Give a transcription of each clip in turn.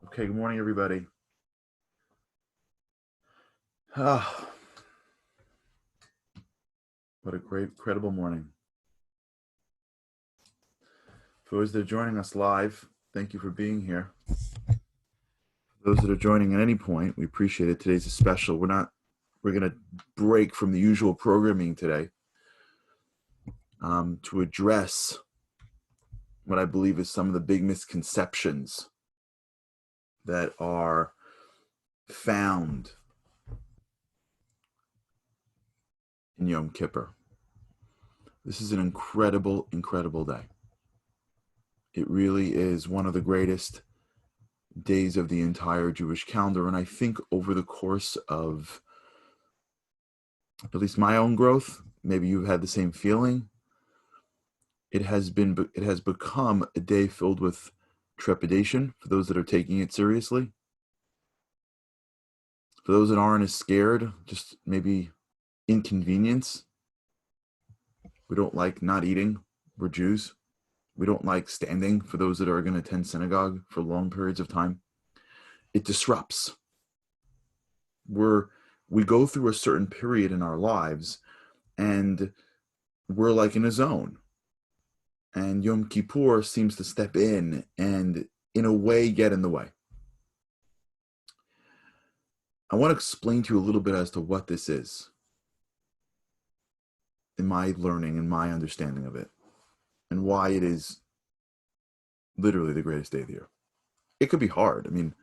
Okay, good morning, everybody. Ah, what a great, incredible morning. For those that are joining us live, thank you for being here. For those that are joining at any point, we appreciate it. Today's a special. We're going to break from the usual programming today to address what I believe is some of the big misconceptions that are found in Yom Kippur. This is an incredible, incredible day. It really is one of the greatest days of the entire Jewish calendar. And I think over the course of at least my own growth, maybe you've had the same feeling, it has become a day filled with trepidation for those that are taking it seriously. For those that aren't as scared, just maybe inconvenience. We don't like not eating. We're Jews. We don't like standing for those that are going to attend synagogue for long periods of time. It disrupts. We go through a certain period in our lives and we're like in a zone. And Yom Kippur seems to step in and in a way get in the way. I want to explain to you a little bit as to what this is in my learning and my understanding of it and why it is literally the greatest day of the year. It could be hard. I mean,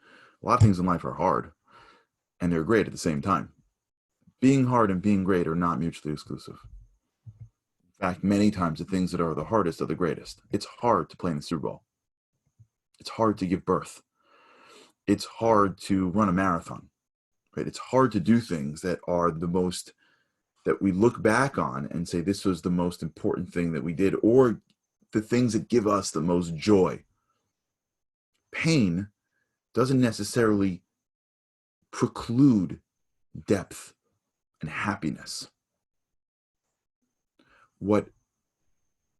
a lot of things in life are hard and they're great at the same time. Being hard and being great are not mutually exclusive. In fact, many times the things that are the hardest are the greatest. It's hard to play in the Super Bowl. It's hard to give birth. It's hard to run a marathon, right? It's hard to do things that are the most, that we look back on and say, this was the most important thing that we did, or the things that give us the most joy. Pain doesn't necessarily preclude depth and happiness. What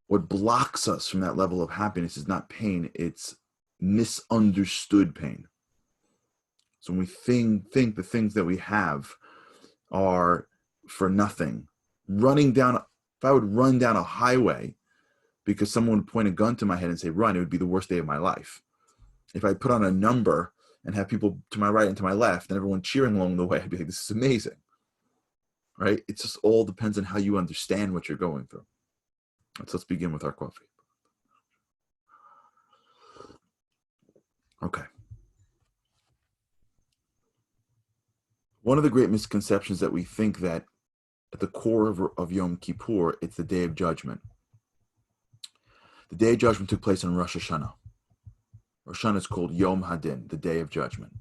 blocks us from that level of happiness is not pain, it's misunderstood pain. So when we think the things that we have are for nothing, if I would run down a highway because someone would point a gun to my head and say, run, it would be the worst day of my life. If I put on a number and have people to my right and to my left and everyone cheering along the way, I'd be like, this is amazing, right? It just all depends on how you understand what you're going through. Let's begin with our coffee. Okay. One of the great misconceptions that we think that at the core of Yom Kippur, it's the Day of Judgment. The Day of Judgment took place on Rosh Hashanah. Rosh Hashanah is called Yom Hadin, the Day of Judgment.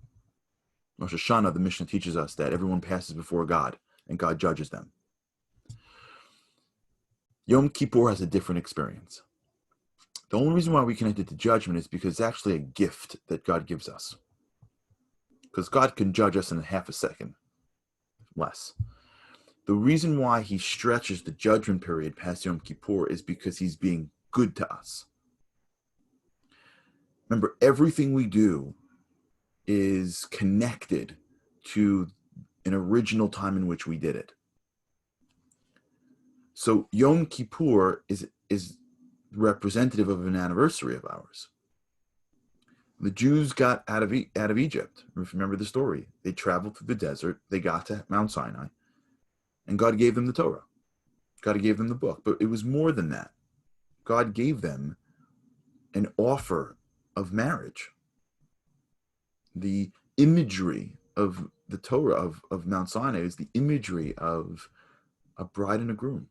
Rosh Hashanah, the Mishnah teaches us that everyone passes before God and God judges them. Yom Kippur has a different experience. The only reason why we connect it to judgment is because it's actually a gift that God gives us. Because God can judge us in half a second, less. The reason why he stretches the judgment period past Yom Kippur is because he's being good to us. Remember, everything we do is connected to an original time in which we did it. So Yom Kippur is representative of an anniversary of ours. The Jews got out of Egypt. Remember the story. They traveled through the desert. They got to Mount Sinai. And God gave them the Torah. God gave them the book. But it was more than that. God gave them an offer of marriage. The imagery of the Torah of Mount Sinai is the imagery of a bride and a groom.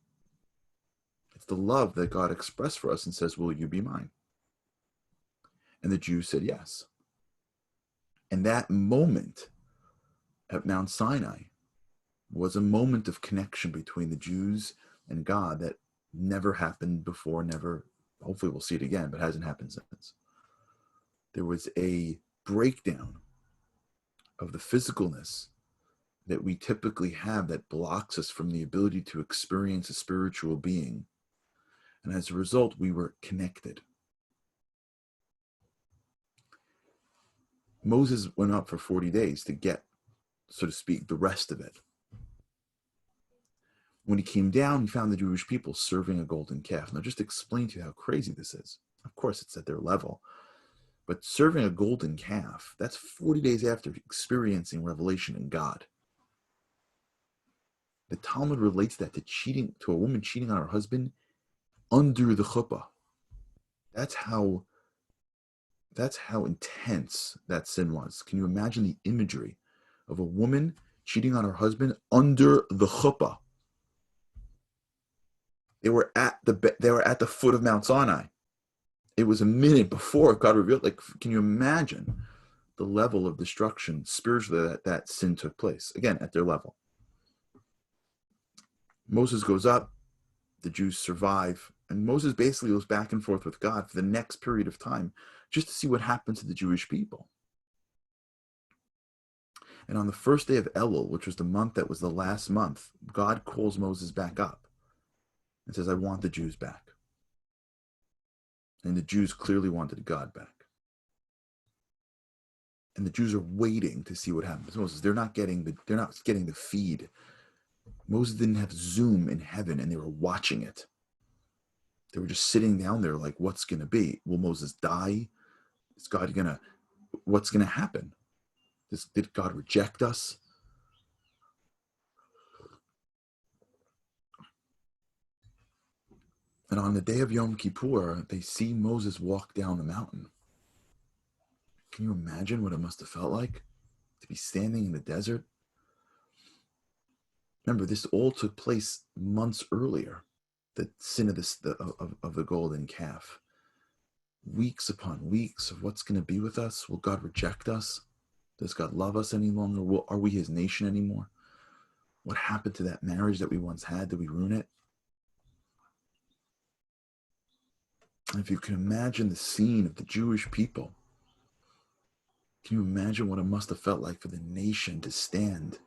It's the love that God expressed for us and says, will you be mine? And the Jews said yes. And that moment at Mount Sinai was a moment of connection between the Jews and God that never happened before, hopefully we'll see it again, but hasn't happened since. There was a breakdown of the physicalness that we typically have that blocks us from the ability to experience a spiritual being. And as a result, we were connected. Moses went up for 40 days to get, so to speak, the rest of it. When he came down, he found the Jewish people serving a golden calf. Now, just to explain to you how crazy this is. Of course, it's at their level. But serving a golden calf, that's 40 days after experiencing revelation in God. The Talmud relates that to a woman cheating on her husband under the chuppah. That's how intense that sin was. Can you imagine the imagery of a woman cheating on her husband under the chuppah? They were at the foot of Mount Sinai. It was a minute before God revealed. Like, can you imagine the level of destruction spiritually that sin took place? Again, at their level. Moses goes up, the Jews survive, and Moses basically goes back and forth with God for the next period of time just to see what happens to the Jewish people. And on the first day of Elul, which was the month that was the last month, God calls Moses back up and says, I want the Jews back. And the Jews clearly wanted God back. And the Jews are waiting to see what happens. Moses, they're not getting the feed. Moses didn't have Zoom in heaven, and they were watching it. They were just sitting down there like, what's going to be? Will Moses die? Is God going to, what's going to happen? Did God reject us? And on the day of Yom Kippur, they see Moses walk down the mountain. Can you imagine what it must have felt like to be standing in the desert? Remember, this all took place months earlier. The sin of the golden calf. Weeks upon weeks of what's going to be with us. Will God reject us? Does God love us any longer? Are we his nation anymore? What happened to that marriage that we once had? Did we ruin it? And if you can imagine the scene of the Jewish people, can you imagine what it must have felt like for the nation to stand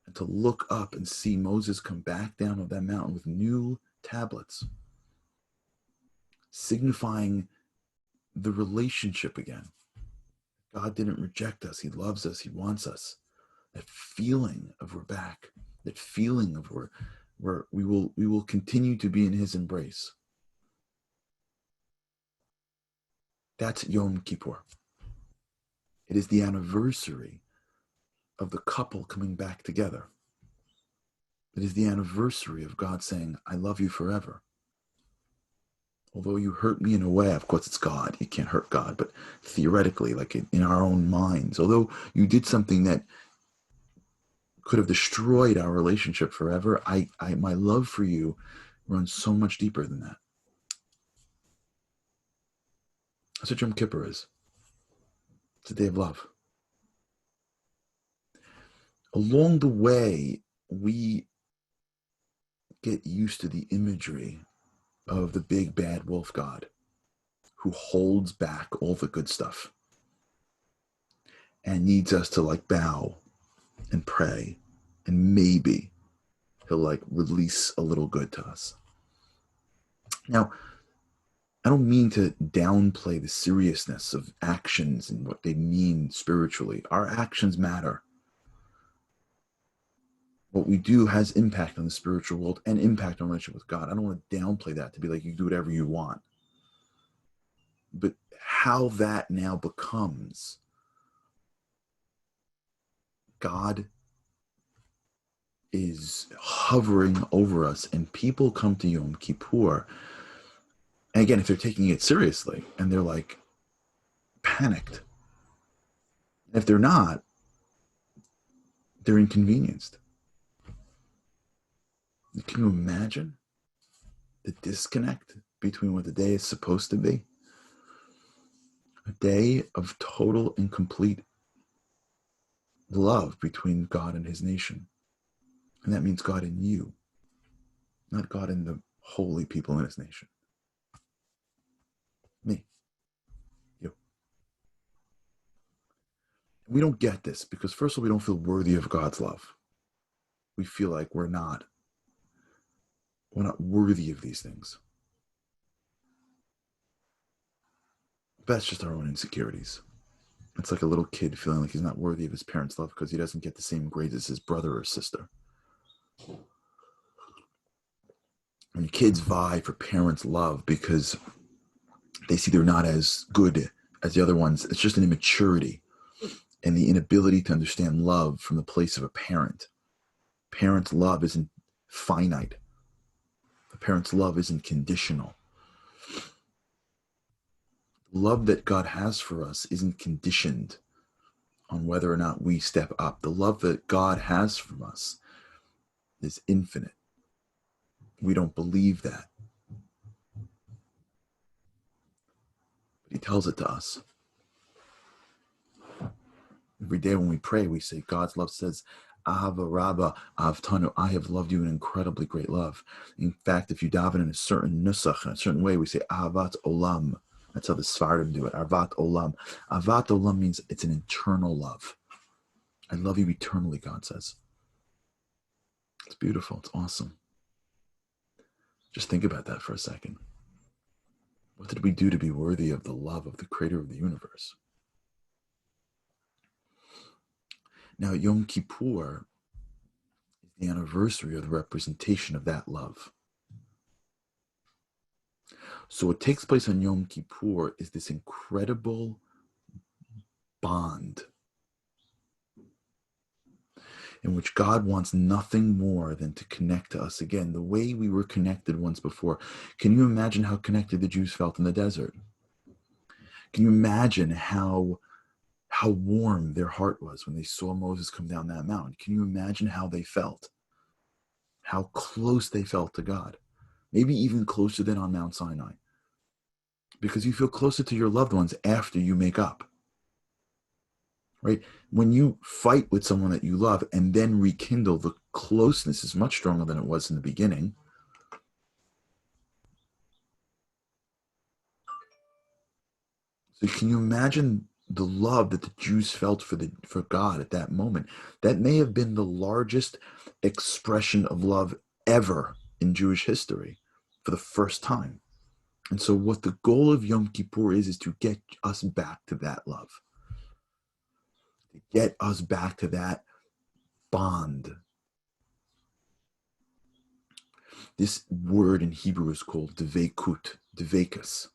and to look up and see Moses come back down on that mountain with new tablets, signifying the relationship again. God didn't reject us. He loves us. He wants us. That feeling of we're back, that feeling of we will continue to be in his embrace. That's Yom Kippur. It is the anniversary of the couple coming back together. It is the anniversary of God saying, I love you forever. Although you hurt me in a way, of course it's God, you can't hurt God, but theoretically, like in our own minds, although you did something that could have destroyed our relationship forever, my love for you runs so much deeper than that. That's what Yom Kippur is. It's a day of love. Along the way, we get used to the imagery of the big bad wolf God who holds back all the good stuff and needs us to like bow and pray, and maybe he'll like release a little good to us. Now, I don't mean to downplay the seriousness of actions and what they mean spiritually. Our actions matter. What we do has impact on the spiritual world and impact on relationship with God. I don't want to downplay that to be like you do whatever you want. But how that now becomes God is hovering over us, and people come to Yom Kippur. And again, if they're taking it seriously and they're like panicked, if they're not, they're inconvenienced. Can you imagine the disconnect between what the day is supposed to be? A day of total and complete love between God and his nation. And that means God in you, not God in the holy people in his nation. Me, you. We don't get this because, first of all, we don't feel worthy of God's love. We feel like we're not worthy of these things. That's just our own insecurities. It's like a little kid feeling like he's not worthy of his parents' love because he doesn't get the same grades as his brother or sister. And kids vie for parents' love because they see they're not as good as the other ones. It's just an immaturity and the inability to understand love from the place of a parent. Parents' love isn't finite. The parents' love isn't conditional. The love that God has for us isn't conditioned on whether or not we step up. The love that God has from us is infinite. We don't believe that. But he tells it to us. Every day when we pray, we say, God's love says, Ahava Rabba Avtanu, I have loved you in incredibly great love. In fact, if you daven in a certain nusach, in a certain way, we say, Ahavat Olam. That's how the Sfardim do it. Ahavat Olam. Ahavat Olam means it's an eternal love. I love you eternally, God says. It's beautiful. It's awesome. Just think about that for a second. What did we do to be worthy of the love of the creator of the universe? Now, Yom Kippur is the anniversary of the representation of that love. So what takes place on Yom Kippur is this incredible bond in which God wants nothing more than to connect to us again, the way we were connected once before. Can you imagine how connected the Jews felt in the desert? Can you imagine how warm their heart was when they saw Moses come down that mountain? Can you imagine how they felt? How close they felt to God? Maybe even closer than on Mount Sinai. Because you feel closer to your loved ones after you make up. Right? When you fight with someone that you love and then rekindle, the closeness is much stronger than it was in the beginning. So can you imagine the love that the Jews felt for God at that moment? That may have been the largest expression of love ever in Jewish history for the first time. And so what the goal of Yom Kippur is to get us back to that love. To get us back to that bond. This word in Hebrew is called devekut, devekus.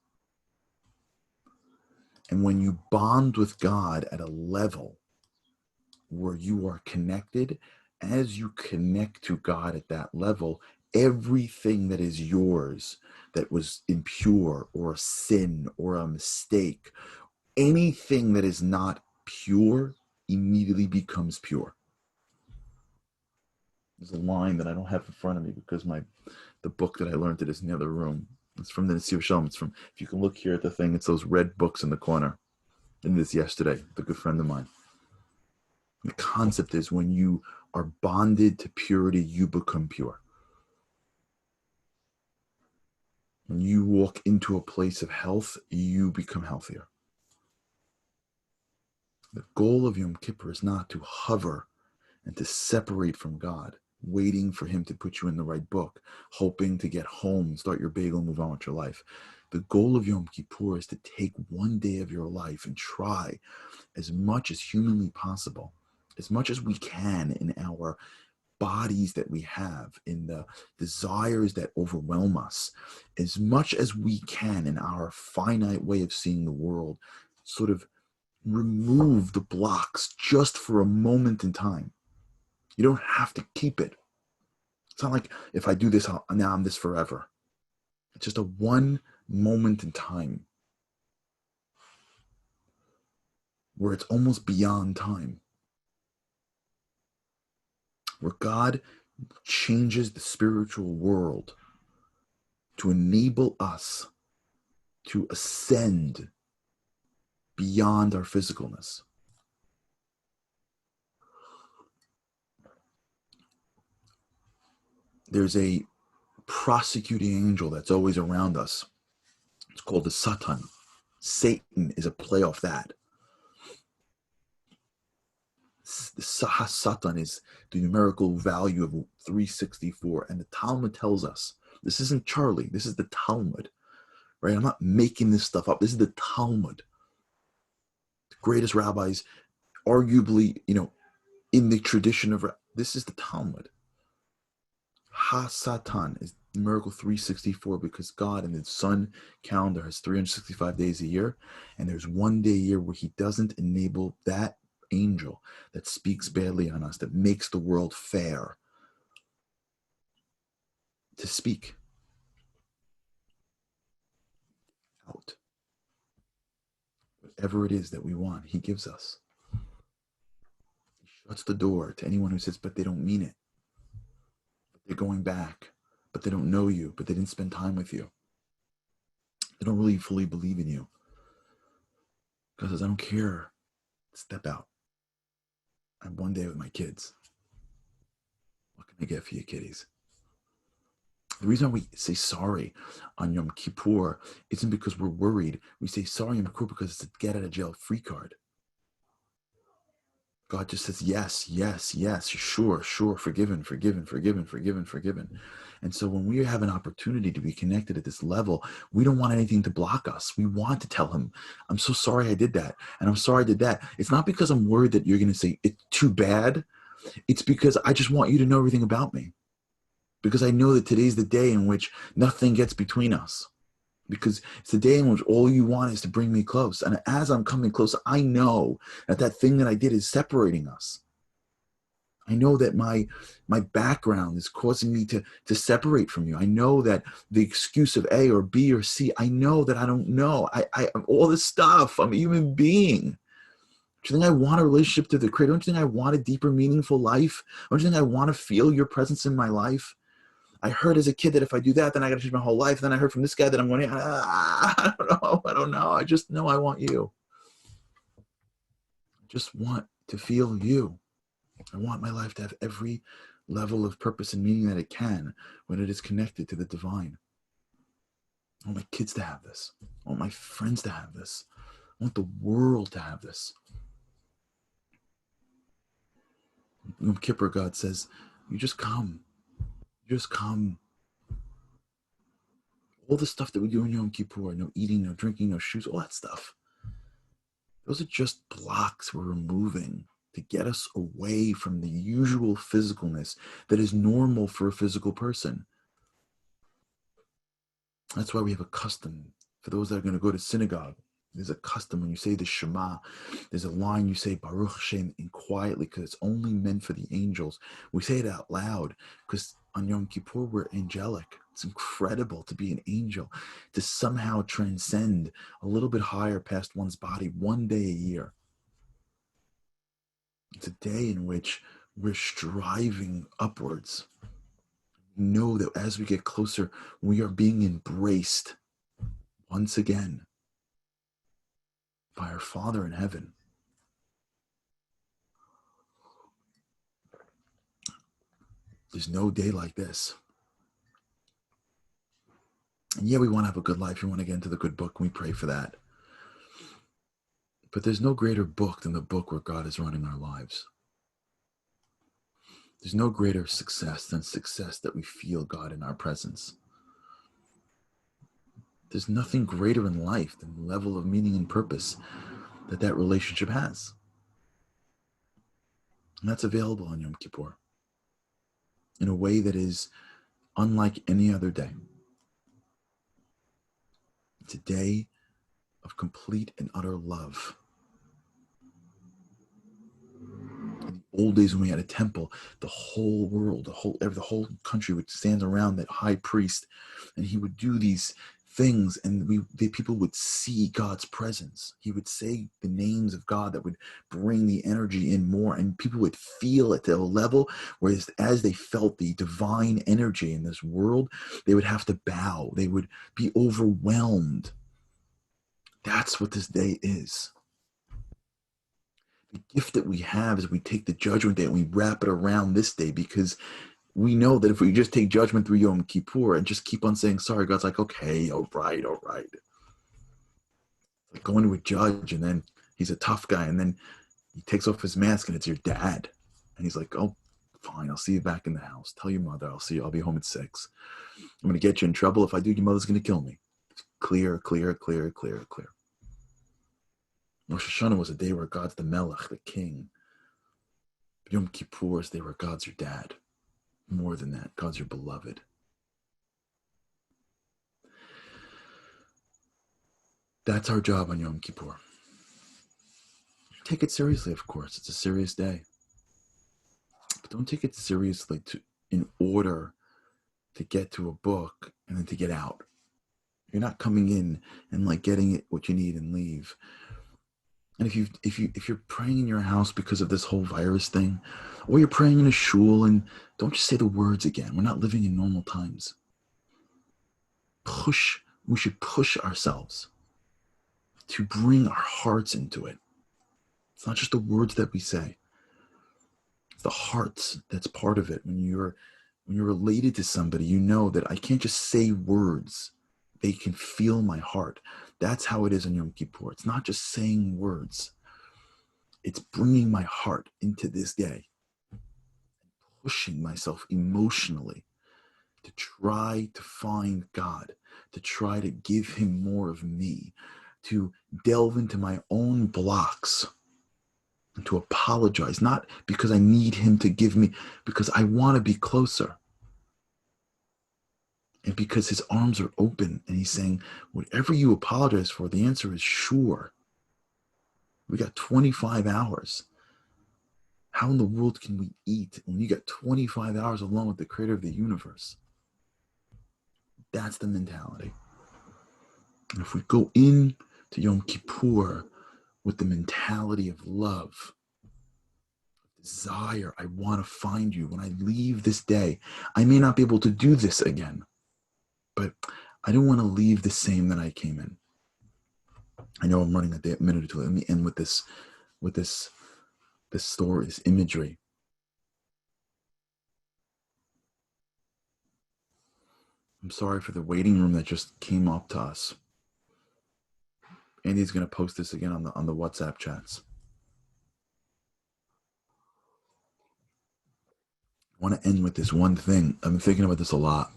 And when you bond with God at a level where you are connected, as you connect to God at that level, everything that is yours that was impure or a sin or a mistake, anything that is not pure immediately becomes pure. There's a line that I don't have in front of me because the book that I learned it is in the other room. It's from the Nesiv Shalom. It's from, if you can look here at the thing, it's those red books in the corner. And this yesterday, the good friend of mine. The concept is when you are bonded to purity, you become pure. When you walk into a place of health, you become healthier. The goal of Yom Kippur is not to hover and to separate from God, waiting for him to put you in the right book, hoping to get home, start your bagel, and move on with your life. The goal of Yom Kippur is to take one day of your life and try as much as humanly possible, as much as we can in our bodies that we have, in the desires that overwhelm us, as much as we can in our finite way of seeing the world, sort of remove the blocks just for a moment in time. You don't have to keep it. It's not like if I do this, now I'm this forever. It's just a one moment in time where it's almost beyond time, where God changes the spiritual world to enable us to ascend beyond our physicalness. There's a prosecuting angel that's always around us. It's called the Satan. Satan is a play off that. The Satan is the numerical value of 364. And the Talmud tells us, this isn't Charlie, this is the Talmud, right? I'm not making this stuff up. This is the Talmud. greatest rabbis, arguably, in the tradition of, this is the Talmud. Ha-Satan is miracle 364, because God in the sun calendar has 365 days a year, and there's one day a year where he doesn't enable that angel that speaks badly on us, that makes the world fair, to speak out. Whatever it is that we want, he gives us. He shuts the door to anyone who says, but they don't mean it. But they're going back, but they don't know you, but they didn't spend time with you. They don't really fully believe in you. God says, I don't care. Step out. I have one day with my kids. What can I get for you, kiddies? The reason we say sorry on Yom Kippur isn't because we're worried. We say sorry on Yom Kippur because it's a get out of jail free card. God just says, yes, yes, yes, sure, forgiven. And so when we have an opportunity to be connected at this level, we don't want anything to block us. We want to tell him, I'm so sorry I did that. And I'm sorry I did that. It's not because I'm worried that you're going to say, it's too bad. It's because I just want you to know everything about me. Because I know that today's the day in which nothing gets between us. Because it's the day in which all you want is to bring me close. And as I'm coming close, I know that that thing that I did is separating us. I know that my background is causing me to separate from you. I know that the excuse of A or B or C, I know that I don't know. I all this stuff. I'm a human being. Don't you think I want a relationship to the Creator? Don't you think I want a deeper, meaningful life? Don't you think I want to feel your presence in my life? I heard as a kid that if I do that, then I got to change my whole life. Then I heard from this guy that I'm going, I don't know. I just know I want you. I just want to feel you. I want my life to have every level of purpose and meaning that it can when it is connected to the divine. I want my kids to have this. I want my friends to have this. I want the world to have this. Yom Kippur, God says, you just come. Just come. All the stuff that we do in Yom Kippur, no eating, no drinking, no shoes, all that stuff. Those are just blocks we're removing to get us away from the usual physicalness that is normal for a physical person. That's why we have a custom. For those that are going to go to synagogue, there's a custom when you say the Shema, there's a line you say Baruch Hashem in quietly because it's only meant for the angels. We say it out loud because on Yom Kippur we're angelic. It's incredible to be an angel, to somehow transcend a little bit higher past one's body one day a year. It's a day in which we're striving upwards. We know that as we get closer, we are being embraced once again by our Father in heaven. There's no day like this. And yeah, we want to have a good life. We want to get into the good book, and we pray for that. But there's no greater book than the book where God is running our lives. There's no greater success than success that we feel God in our presence. There's nothing greater in life than the level of meaning and purpose that relationship has. And that's available on Yom Kippur in a way that is unlike any other day. It's a day of complete and utter love. In the old days when we had a temple, the whole world, the whole country would stand around that high priest, and he would do these things, and the people would see God's presence. He would say the names of God that would bring the energy in more, and people would feel it to a level where as they felt the divine energy in this world, they would have to bow. They would be overwhelmed. That's what this day is. The gift that we have is we take the judgment day and we wrap it around this day, because we know that if we just take judgment through Yom Kippur and just keep on saying sorry, God's like, okay, all right. Like going to a judge, and then he's a tough guy, and then he takes off his mask and it's your dad. And he's like, oh, fine, I'll see you back in the house. Tell your mother, I'll be home at 6. I'm going to get you in trouble. If I do, your mother's going to kill me. It's clear. Rosh Hashanah was a day where God's the Melech, the king. Yom Kippur is a day where God's your dad. More than that, God's your beloved. That's our job on Yom Kippur. Take it seriously, of course. It's a serious day. But don't take it seriously in order to get to a book and then to get out. You're not coming in and like getting it what you need and leave. And if you're praying in your house because of this whole virus thing, or you're praying in a shul, and don't just say the words again. We're not living in normal times. We should push ourselves to bring our hearts into it. It's not just the words that we say. It's the hearts that's part of it. When you're related to somebody, you know that I can't just say words. They can feel my heart. That's how it is on Yom Kippur. It's not just saying words. It's bringing my heart into this day, pushing myself emotionally to try to find God, to try to give him more of me, to delve into my own blocks, and to apologize, not because I need him to give me, because I want to be closer. And because his arms are open and he's saying, whatever you apologize for, the answer is sure. We got 25 hours. How in the world can we eat when you got 25 hours alone with the creator of the universe? That's the mentality. And if we go in to Yom Kippur with the mentality of love, desire, I want to find you. When I leave this day, I may not be able to do this again, but I don't want to leave the same that I came in. I know I'm running a minute or two. Let me end with this story, this imagery. I'm sorry for the waiting room that just came up to us. Andy's going to post this again on the WhatsApp chats. I want to end with this one thing. I've been thinking about this a lot.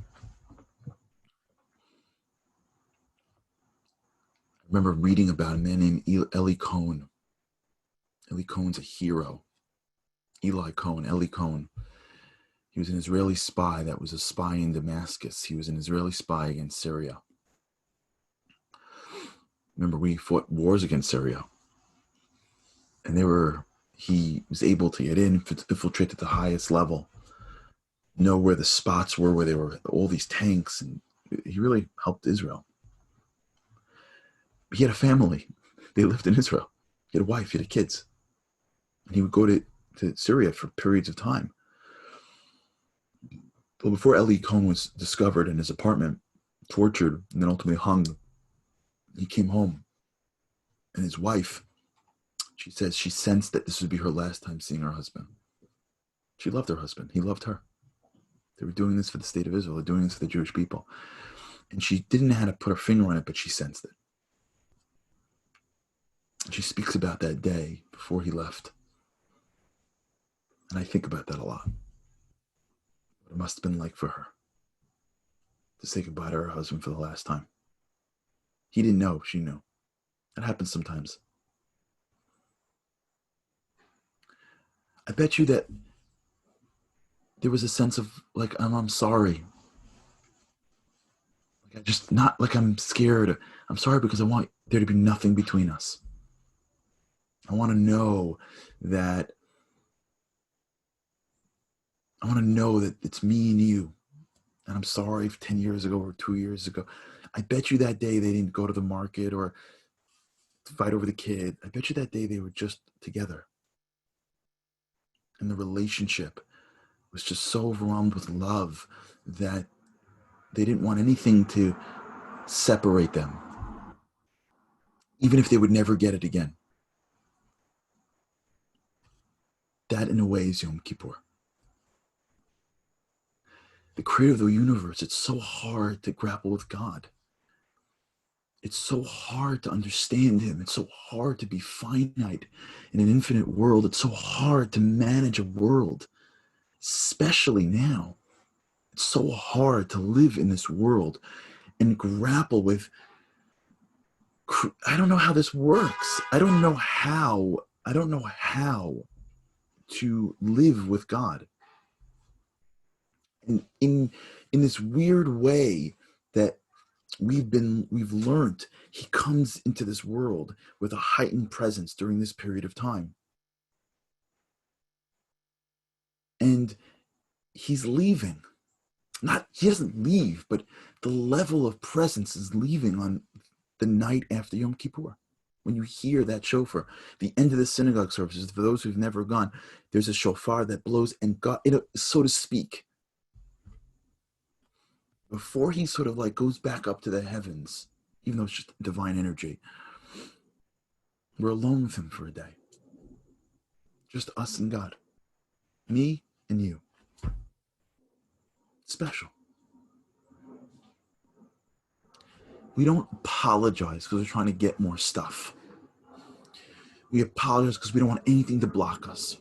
I remember reading about a man named Eli Cohen. Eli Cohen's a hero. Eli Cohen. He was an Israeli spy that was a spy in Damascus. He was an Israeli spy against Syria. Remember, we fought wars against Syria. And he was able to get in, infiltrate at the highest level, know where the spots were, where there were all these tanks, and he really helped Israel. He had a family. They lived in Israel. He had a wife, he had kids. And he would go to Syria for periods of time. Well, before Eli Cohen was discovered in his apartment, tortured, and then ultimately hung, he came home. And his wife, she says she sensed that this would be her last time seeing her husband. She loved her husband. He loved her. They were doing this for the state of Israel. They're doing this for the Jewish people. And she didn't know how to put her finger on it, but she sensed it. And she speaks about that day before he left. And I think about that a lot. What it must have been like for her to say goodbye to her husband for the last time. He didn't know, she knew. That happens sometimes. I bet you that there was a sense of like, I'm sorry. Like, I just, not like I'm scared. I'm sorry because I want there to be nothing between us. I want to know that it's me and you. And I'm sorry if 10 years ago or 2 years ago. I bet you that day they didn't go to the market or fight over the kid. I bet you that day they were just together. And the relationship was just so overwhelmed with love that they didn't want anything to separate them, even if they would never get it again. That, in a way, is Yom Kippur. The creator of the universe, it's so hard to grapple with God. It's so hard to understand him. It's so hard to be finite in an infinite world. It's so hard to manage a world, especially now. It's so hard to live in this world and grapple with I don't know how this works. I don't know how to live with God. And in this weird way that we've learned, he comes into this world with a heightened presence during this period of time. And he's leaving. Not he doesn't leave, but the level of presence is leaving on the night after Yom Kippur. When you hear that shofar, the end of the synagogue services, for those who've never gone, there's a shofar that blows, and God, so to speak, before he sort of like goes back up to the heavens, even though it's just divine energy, we're alone with him for a day. Just us and God. Me and you. Special. We don't apologize because we're trying to get more stuff. We apologize because we don't want anything to block us.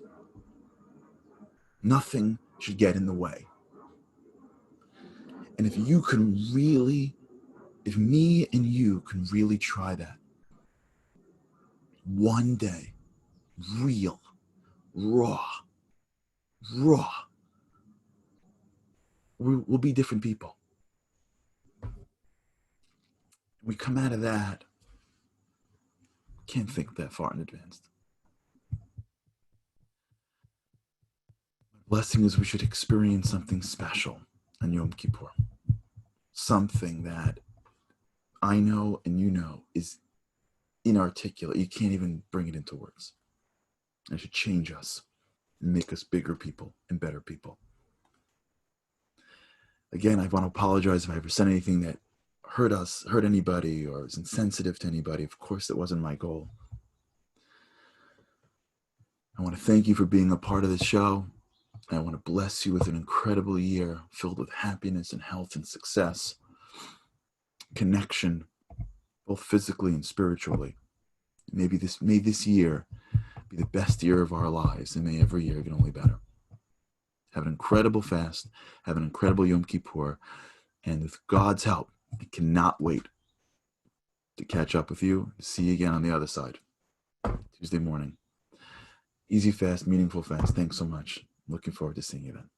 Nothing should get in the way. And if me and you can really try that, one day, real, raw, we'll be different people. We come out of that, can't think that far in advance. My blessing is we should experience something special on Yom Kippur. Something that I know and you know is inarticulate. You can't even bring it into words. It should change us and make us bigger people and better people. Again, I want to apologize if I ever said anything that hurt anybody, or was insensitive to anybody. Of course, that wasn't my goal. I want to thank you for being a part of the show. I want to bless you with an incredible year filled with happiness and health and success, connection, both physically and spiritually. May this year be the best year of our lives, and may every year get only better. Have an incredible fast. Have an incredible Yom Kippur. And with God's help, I cannot wait to catch up with you. See you again on the other side. Tuesday morning. Easy fast, meaningful fast. Thanks so much. Looking forward to seeing you then.